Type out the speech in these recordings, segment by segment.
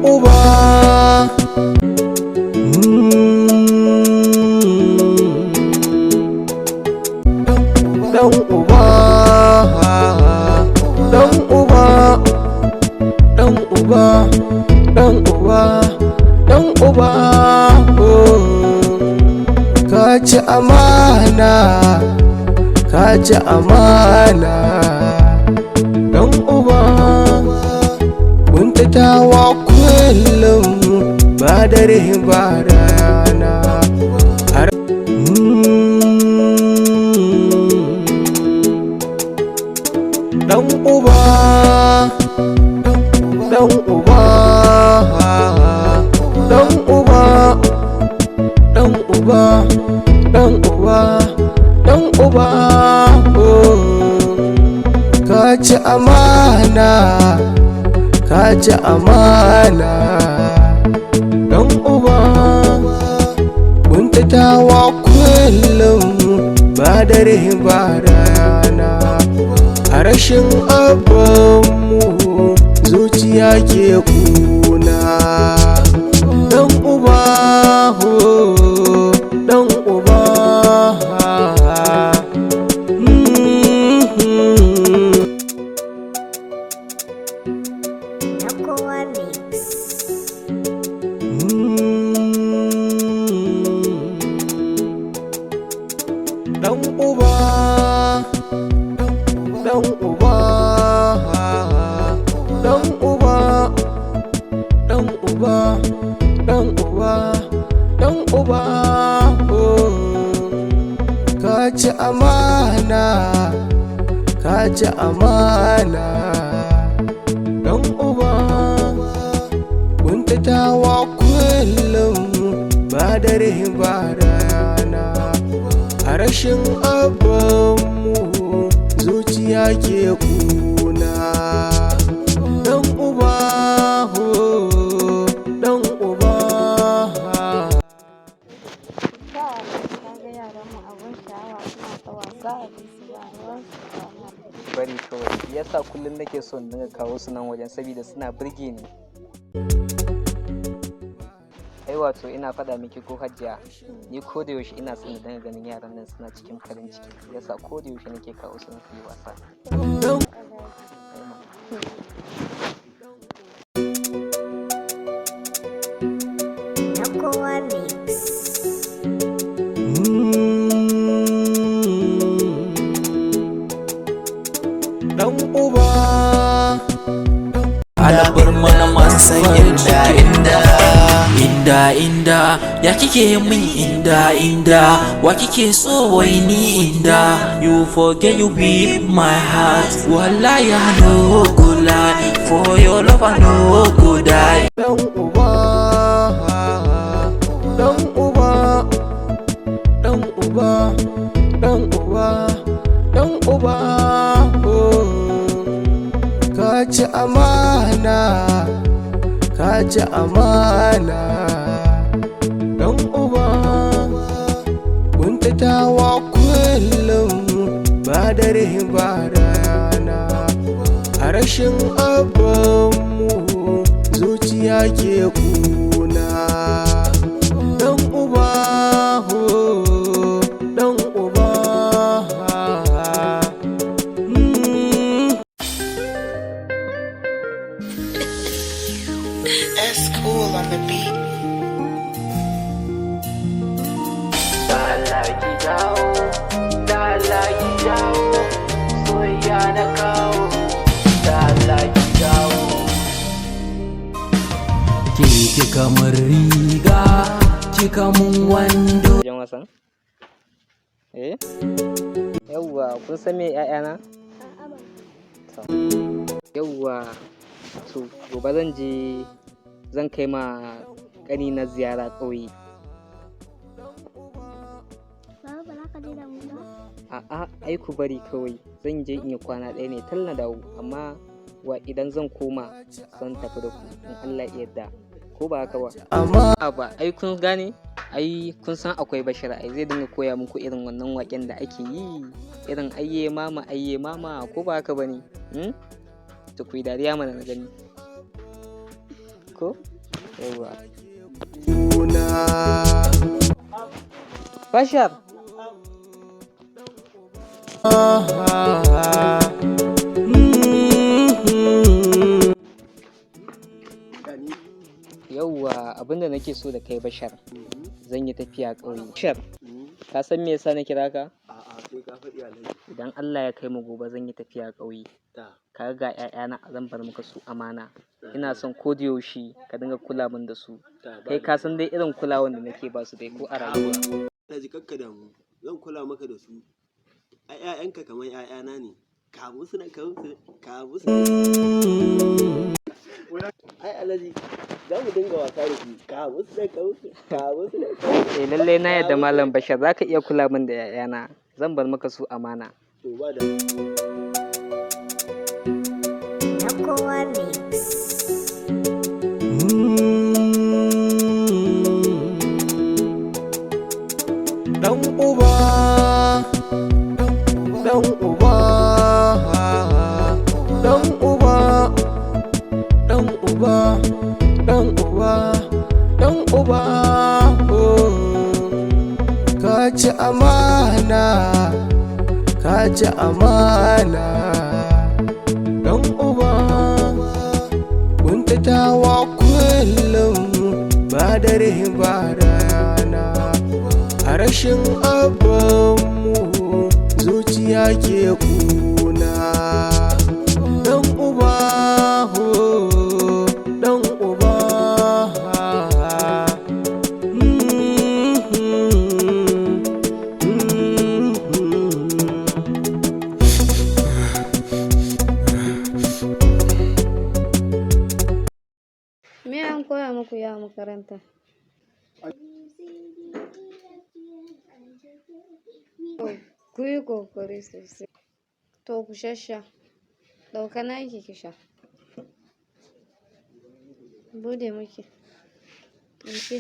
uba. Dan uba, dan uba, dan uba, dan uba, dan uba. Ka ci amana, ka ci amana. Dan uba, kuntatawa kullum ba dare ba rana. Dan uba, dan uba, dan uba, dan uba, dan uba, dan uba. Ka ci amana, ka ci amana. Dan uba, kuntatawa kullum ba dare ba rana. A rashin abinmu zuciya ke kuna. Dan uba, dan uba. Dan uba, dan uba, dan uba, dan uba, dan uba, dan uba. Ka ci amana, ka ci amana. Dan uba, kuntatawa kullum ba dare ba rana. A rashin abinmu zuciya ke kuna. Dan uba, dan uba. Bari kawai, yasa kullum nake so in dinga kawo su nan wajen saboda suna burge ni. Ai wato ina faɗa miki ko Hajiya, ni ko da yaushe ina son dinga ganin yaran nan suna cikin farin ciki, yasa ko da yaushe nake kawo su su yi wasa. Dan uba, alabar mana masan inda ya kike min inda wa kike so wai ni inda. You forget you be my heart, wallahi I no go lie, for your love I no go die. dan uba, dan uba, dan uba, dan uba, dan uba. Ka ci amana, ka ci amana. Dan uba, kuntatawa kullum ba dare ba rana. A rashin abinmu zuciya ke kuna. Dan uba, dan uba. That's cool on the beat. Dalaki jawo, dalaki jawo, soyayya na kawo, dalaki jawo. Kika mun riga, kika mun wando. Jan wasan? Yawwa, kun san me ƴaƴana? Yawwa, to gobe zan kai ma ƙani na ziyara ƙauye. A'a, ai ku bari kawai, zan je in yi kwana ɗaya ne tal na dawo, amma idan zan koma zan tafi da ku in Allah ya yarda, ko ba haka ba? Amma ba ai kun gane, ai kun san akwai Bashir, ai zai dinga koya muku irin wannan waƙen da ake yi, irin ayye mama, ko ba haka bane? To ku yi dariya mana na gani, ko? Yawwa. kuna. Bashar. Yawwa, abinda nake so da kai Bashar, zan yi tafiya ƙauye. Bashar, ka san me yasa na kira ka? A'a, sai ka faɗi alhaji. Idan Allah ya kai mu gobe zan yi tafiya ƙauye. Ka ga 'ya'yana zan bar maka su amana. Ina son ko da yaushe ka dinga kula min da su. Kai ka san dai irin kulawan da nake ba su dai ko a rayuwa. Alhaji kakka damu, zan kula maka da su. Ai 'ya'yanka kamar 'ya'yana ne. Ka musu na ka musu. Ai Alhaji, za mu dinga wasa da su. Ka musu na. Lallai na yadda Malam Bashar za ka iya kula min da 'ya'yana. Zan bar maka su amana. To ba da. Dan uba, dan uba, dan uba, dan uba, dan uba, dan uba, ka ci amana, ka ci amana, dan uba, kuntatawa kullum ba dare ba rana. A rashin abinmu zuciya ke kuna. Dan uba, dan uba, Me an koya muku ya makaranta? Ku yi kokari sosai. To ku shasha. Ɗauka naki ki sha. Bude miki. Amshi.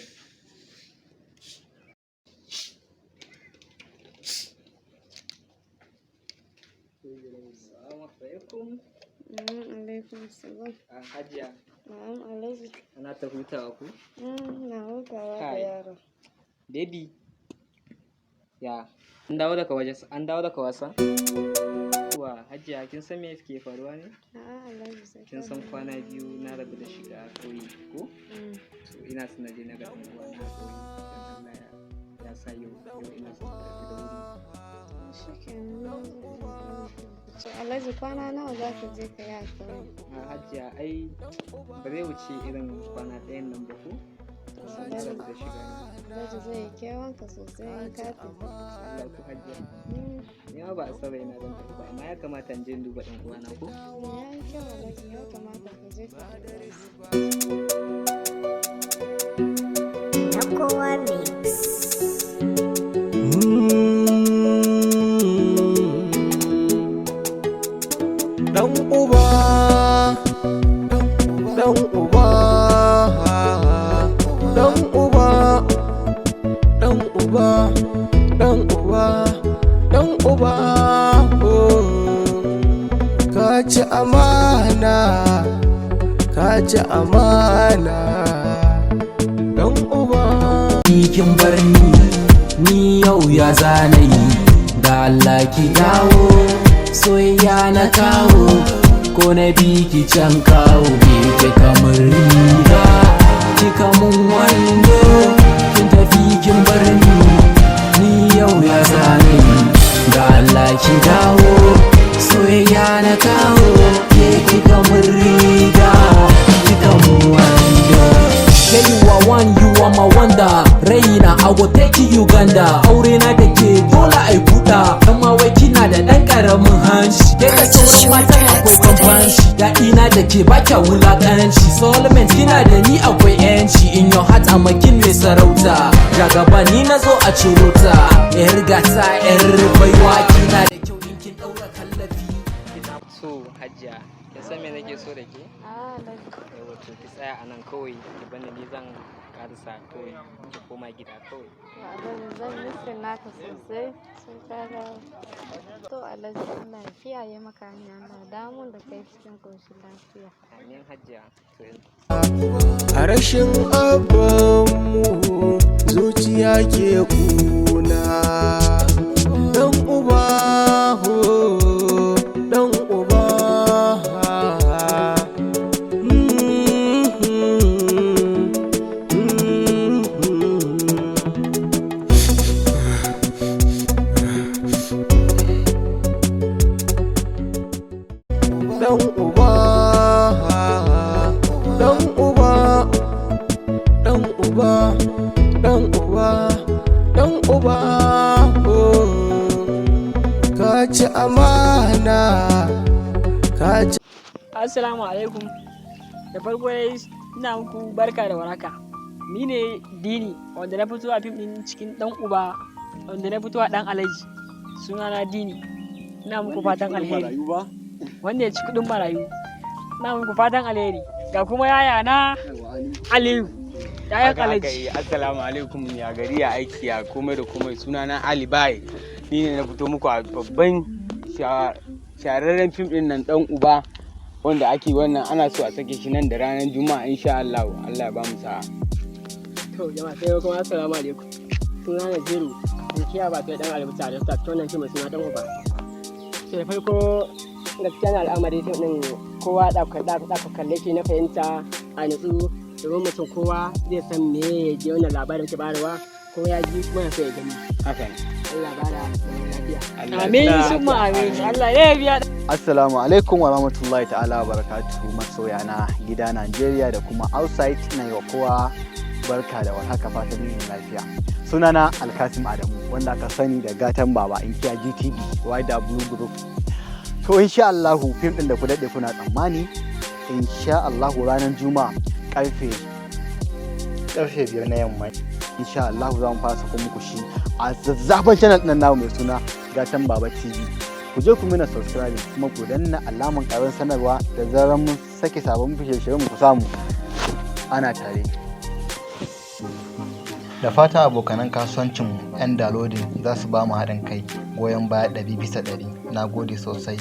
Alaikum salam. Hajiya, Na'am Alhaji. ana ta hutawa ku? Na hutawa da Kai. yaro. Baby. Ya, an dawo daga wasa? Wa Hajiya, kin san me ke faruwa ne? A'a Alhaji sai. Kin san kwana biyu na rabu da shiga ƙauye ko? So ina son na je na ga ɗan uwa na ƙauye. Dan Allah ya sa yau ina son na tafi da wuri. Shikenan. To Alhaji kwana nawa za ka je ka yi a ƙauye? A Hajiya ai ba zai wuce irin kwana ɗayan nan ba ko? Sai na rabu da shiga ne. Alhaji zai yi kewanka sosai in ka tafi. Allah ku Hajiya. Ni ma ba a saba ina zan tafi ba amma ya kamata in je in duba ɗan uwana ko? Ya yi kyau Alhaji, ya kamata ka je ka duba shi. dan uba, dan uba, dan uba, dan uba, dan uba, dan uba, ka ci amana, ka ci amana, dan uba. Kin bar ni yau ya zanayi, da Allah ki dawo, soyayya na kawo, ko na bi ki can kawo, ke kamar riga, kika mun wando, kin tafi kin bar ni yau ya zanayi, da Allah ki dawo, soyayya na kawo, ke kamar riga, kika mun wando. Yeah, you are one, you are my wonder. Raina, I will take you Uganda. Aure na da ke dole ai buɗa. Amma wai kina da ɗan ƙaramin hanci. Ke da sauran matan akwai bambanci. Daɗina da ke ba kya wulaƙanci. Solomon kina da ni akwai ƴanci. In your heart I'm a king mai sarauta. Jagaba ni na zo a ciro ta. Yar gasa, yar baiwa kina da kyau in kin ɗaura kallafi. So Hajiya, kin san me nake so da ke? Alhaji. Yawa to ki tsaya a nan kawai ki bani ni zan karasa kawai ki koma gida kawai. Alhaji zan misin naka sosai sai ka dawo. To Alhaji Allah ya kiyaye maka hanya Allah damun da kai cikin ƙoshin lafiya. Amin Hajiya. A rashin abanmu zuciya ke kuna. Dan uba ho, dan uba. Dan uba, dan uba, dan uba, dan uba, dan uba, oh. Ka ci amana, ka ci. Assalamu alaikum. Da farko dai ina muku barka da waraka. Ni ne Dini wanda na fito a fim din cikin dan uba wanda na fito a dan Alhaji. Sunana Dini. Ina muku fatan alheri. Wanda ya ci kudin marayu. Ina muku fatan alheri. Ga kuma yaya na Aliyu. Yayan Alhaji. Assalamu alaikum ya gari ya aiki ya komai da komai sunana Ali Bai. Ni ne na fito muku a babban shahararren fim din nan dan uba wanda ake wannan ana so a sake shi nan da ranar Juma'a insha Allah. Allah ya ba mu sa'a. To jama'a sai kuma assalamu alaikum. Sunana Jiru. Inkiya ba kai dan albuta da ta tonan fim suna dan uba. Sai farko gaskiya na al'amari fim din kowa da kalle shi na fahimta a nutsu domin mutum kowa zai san me ya je wannan labarin ke barawa ko ya ji kuma ya so ya gani. Haka ne. Allah bada lafiya. Amin summa amin. Allah ya biya. Assalamu alaikum wa rahmatullahi ta'ala wa barakatuhu masoya na gida Najeriya da kuma outside na yi wa kowa barka da warhaka fatan yin lafiya. Sunana Alkasim Adamu wanda aka sani da gatan baba inkiya GTV YW Group. To insha Allahu fim din da ku daɗe kuna tsammani insha Allahu ranar Juma'a karfe 5 na yamma insha Allahu za mu fara sako muku shi a zazzafan channel ɗin namu mai suna Gatan Baba TV. Ku je ku mina subscribe kuma ku danna alaman karin sanarwa da zarar mun sake sabon shirye-shiryen mu ku samu ana tare. Da fata abokanan kasuwancin 'yan dalodin za su ba mu haɗin kai goyon baya 100%. Na gode sosai.